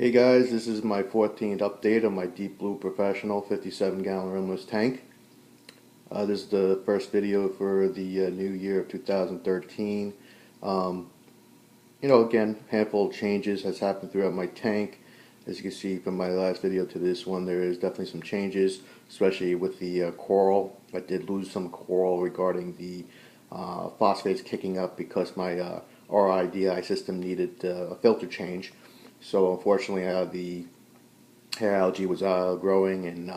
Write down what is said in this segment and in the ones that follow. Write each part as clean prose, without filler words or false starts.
Hey guys, this is my 14th update on my Deep Blue Professional 57-gallon rimless tank. This is the first video for the new year of 2013. Again, handful of changes has happened throughout my tank. As you can see from my last video to this one, there is definitely some changes, especially with the coral. I did lose some coral regarding the phosphates kicking up because my RIDI system needed a filter change. So unfortunately, the hair algae was growing and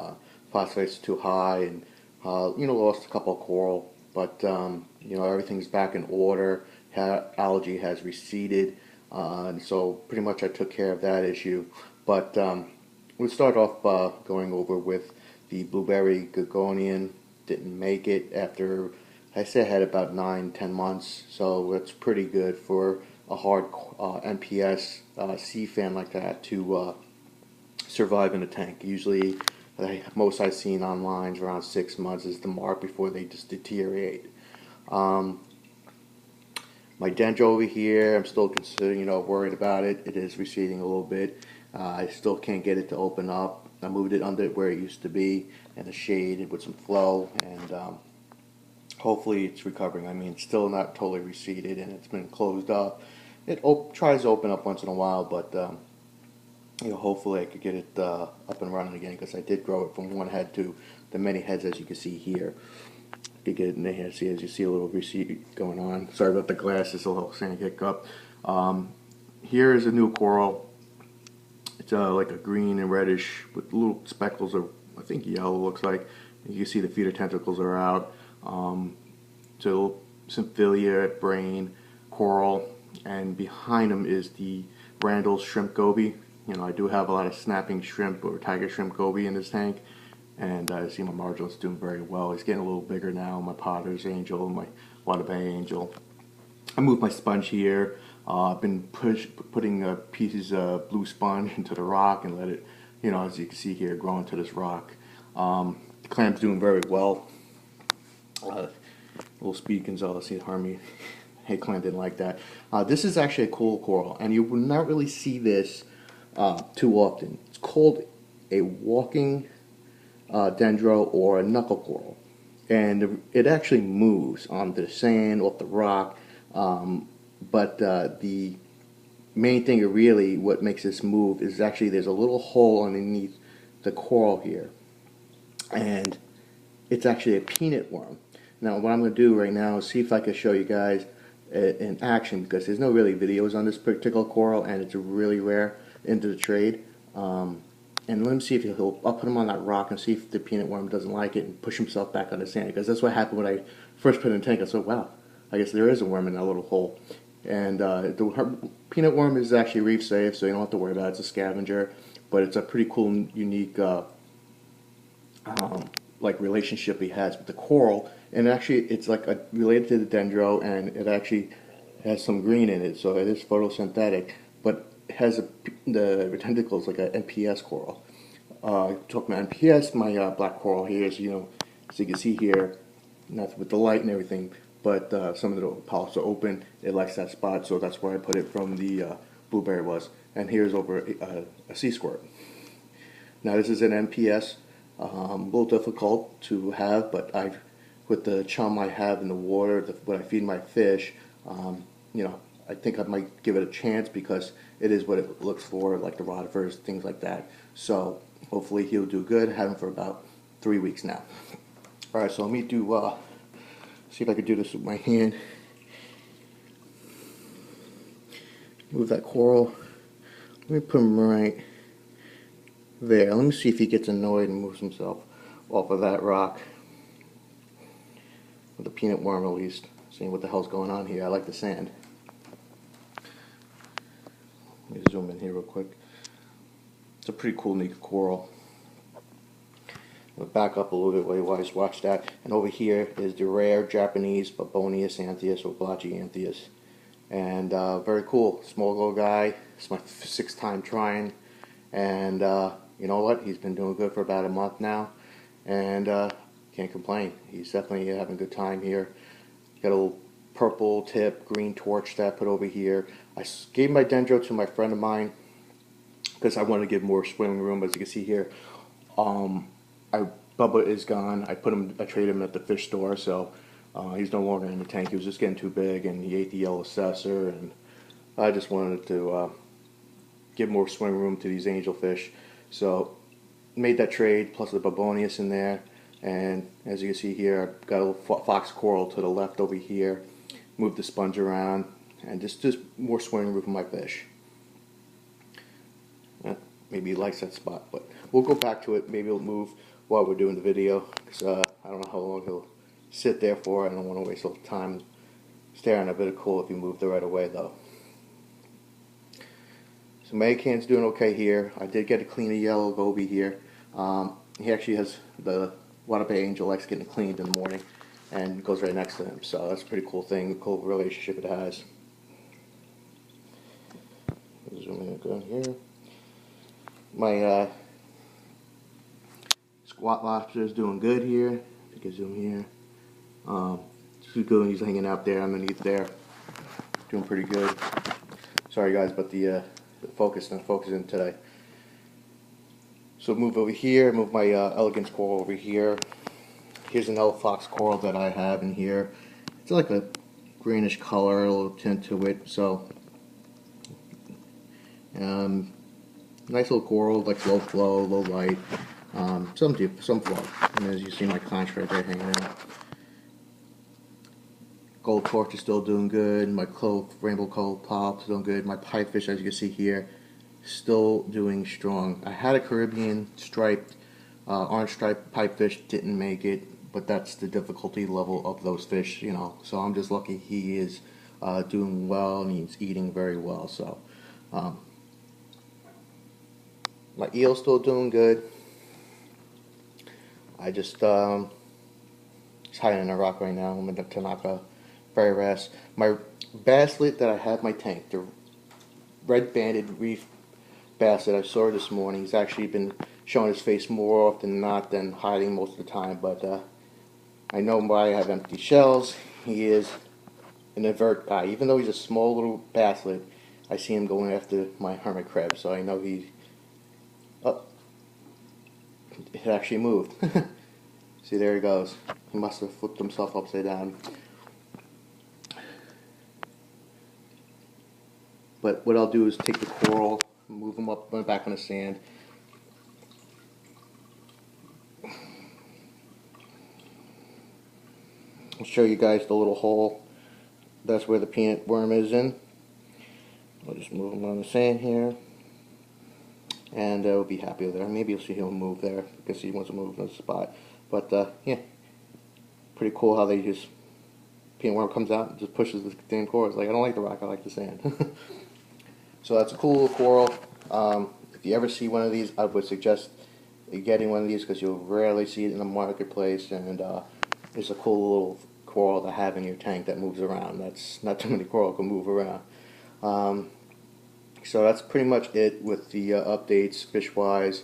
phosphates too high, and lost a couple of coral. But everything's back in order. Hair algae has receded, and so pretty much I took care of that issue. But we'll start off going over with the blueberry Gorgonian. Didn't make it after I had about 9-10 months, so that's pretty good for a hard NPS sea fan like that to survive in a tank. Usually, most I've seen online is around 6 months is the mark before they just deteriorate. My dendro over here, I'm still considering, worried about it. It is receding a little bit. I still can't get it to open up. I moved it under where it used to be in the shade with some flow, and hopefully it's recovering. I mean, it's still not totally receded, and it's been closed up. It tries to open up once in a while, but hopefully I could get it up and running again, because I did grow it from one head to the many heads, as you can see here. You could get it in the head, see, as you see a little recede going on. Sorry about the glasses, a little sandy hiccup. Here is a new coral. It's like a green and reddish with little speckles of, I think, yellow looks like. You can see the feeder tentacles are out. So symphyllia, brain, coral, and behind them is the Randall shrimp goby. I do have a lot of snapping shrimp or tiger shrimp goby in this tank, and I see my marginalis doing very well. He's getting a little bigger now. My potter's angel, my wantanabe angel. I moved my sponge here. I've been putting pieces of blue sponge into the rock and let it, as you can see here, grow into this rock. The clam's doing very well. Little speed Gonzalez, see it harm me. Hey, clam didn't like that. This is actually a cool coral, and you will not really see this too often. It's called a walking dendro or a knuckle coral, and it actually moves on the sand, off the rock. But the main thing, really, what makes this move is actually there's a little hole underneath the coral here, and it's actually a peanut worm. Now, what I'm going to do right now is see if I can show you guys in action, because there's no really videos on this particular coral, and it's really rare into the trade. And let me see if I'll put him on that rock and see if the peanut worm doesn't like it and push himself back on the sand, because that's what happened when I first put it in the tank. I said, wow, I guess there is a worm in that little hole. And the peanut worm is actually reef safe, so you don't have to worry about it. It's a scavenger, but it's a pretty cool, unique relationship he has with the coral. And actually, it's related to the dendro, and it actually has some green in it, so it is photosynthetic, but it has the tentacles like an NPS coral. Talking about NPS, my black coral here is, as you can see here, not with the light and everything, but some of the polyps are open. It likes that spot, so that's where I put it from the blueberry was. And here's over a sea squirt. Now this is an NPS, a little difficult to have, but with the chum I have in the water, when I feed my fish, I think I might give it a chance, because it is what it looks for, like the rotifers, things like that. So hopefully he'll do good. Had him for about 3 weeks now. All right, so let me see if I can do this with my hand. Move that coral. Let me put him right there. Let me see if he gets annoyed and moves himself off of that rock. With the peanut worm, at least. Seeing what the hell's going on here. I like the sand. Let me zoom in here real quick. It's a pretty cool, neat coral. We'll back up a little bit while you guys watch that. And over here is the rare Japanese borbonious anthias, or blotchy anthias. And very cool. Small little guy. It's my 6th time trying. And you know what? He's been doing good for about a month now. And can't complain. He's definitely having a good time here. Got a little purple tip, green torch that I put over here. I gave my dendro to my friend of mine, because I want to give more swimming room. As you can see here, Bubba is gone. I traded him at the fish store, so he's no longer in the tank. He was just getting too big, and he ate the yellow assessor, and I just wanted to give more swimming room to these angelfish. So made that trade, plus the borbonious in there, and as you can see here, I've got a little fox coral to the left over here. Moved the sponge around, and just more swimming room for my fish. Maybe he likes that spot, but we'll go back to it. Maybe he'll move while we're doing the video, because I don't know how long he'll sit there for. I don't want to waste all the time staring at a bit of cool if he moved the right away, though. So my acans doing okay here. I did get a clean yellow goby here. He actually has the wantanabe angel X getting cleaned in the morning, and goes right next to him. So that's a pretty cool thing, cool relationship it has. Zoom in again here. My squat lobster is doing good here. You can zoom here. He's good. He's hanging out there underneath there, doing pretty good. Sorry guys, but the focus not focusing today. So move over here. Move my elegance coral over here. Here's another fox coral that I have in here. It's like a greenish color, a little tint to it. So nice little coral, like low flow, low light, some deep, some flow. And as you see, my conch right there hanging out. Gold torch is still doing good. My rainbow coal pop is doing good. My pipefish, as you can see here, still doing strong. I had a Caribbean striped, orange striped pipefish, didn't make it, but that's the difficulty level of those fish, you know. So I'm just lucky he is doing well, and he's eating very well. So my eel's still doing good. I just hiding in a rock right now. I'm in the Tanaka, very wrasse. My basslet that I have in my tank, the red banded reef basslet, I saw this morning. He's actually been showing his face more often than not than hiding most of the time. But I know why I have empty shells. He is an avert guy. Even though he's a small little basslet, I see him going after my hermit crab. So I know he... Oh, it actually moved. See, there he goes. He must have flipped himself upside down. But what I'll do is take the coral, move him up, back on the sand. I'll show you guys the little hole. That's where the peanut worm is in. I'll just move him on the sand here. And we'll be happy there. Maybe you'll see him move there because he wants to move in the spot. But yeah, pretty cool how they just peanut worm comes out and just pushes the damn coral. It's like, I don't like the rock, I like the sand. So that's a cool little coral. If you ever see one of these, I would suggest getting one of these because you'll rarely see it in the marketplace. And it's a cool little coral to have in your tank that moves around. That's not too many coral can move around. So that's pretty much it with the updates fish-wise.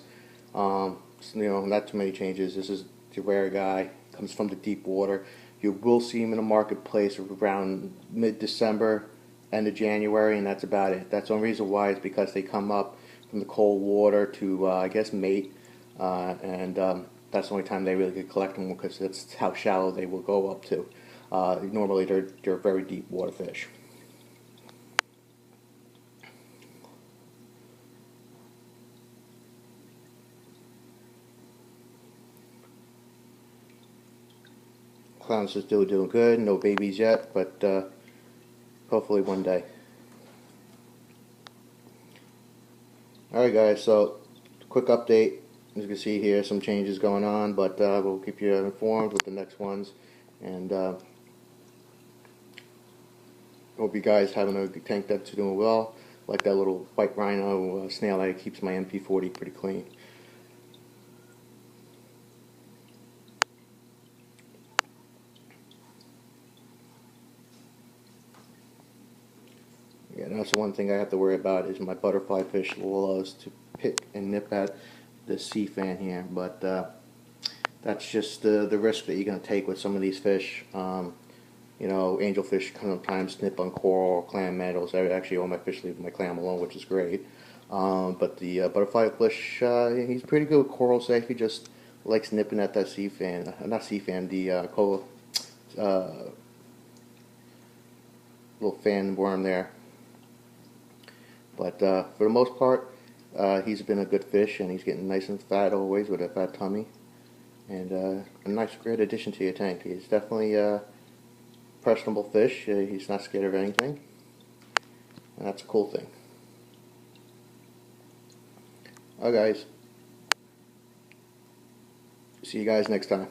So, you know, not too many changes. This is the rare guy. Comes from the deep water. You will see him in the marketplace around mid-December, end of January, and that's about it. That's the only reason why is because they come up from the cold water to, I guess, mate. And that's the only time they really could collect them because that's how shallow they will go up to. Normally, they're very deep water fish. Clowns are still doing good. No babies yet, but hopefully one day. Alright guys, so quick update. As you can see here, some changes going on, but we'll keep you informed with the next ones. And hope you guys having a good tank that's doing well. Like that little white rhino snail that keeps my MP40 pretty clean. Yeah, that's the one thing I have to worry about is my butterfly fish loves to pick and nip at the sea fan here, but that's just the risk that you're going to take with some of these fish. You know, angelfish sometimes nip on coral or clam medals. Actually, all my fish leave my clam alone, which is great. But the butterfly fish, he's pretty good with coral safe. He just likes nipping at that sea fan, not sea fan, the coral, little fan worm there. But for the most part, he's been a good fish, and he's getting nice and fat always with a fat tummy. And a nice, great addition to your tank. He's definitely a personable fish. He's not scared of anything, and that's a cool thing. Alright guys, see you guys next time.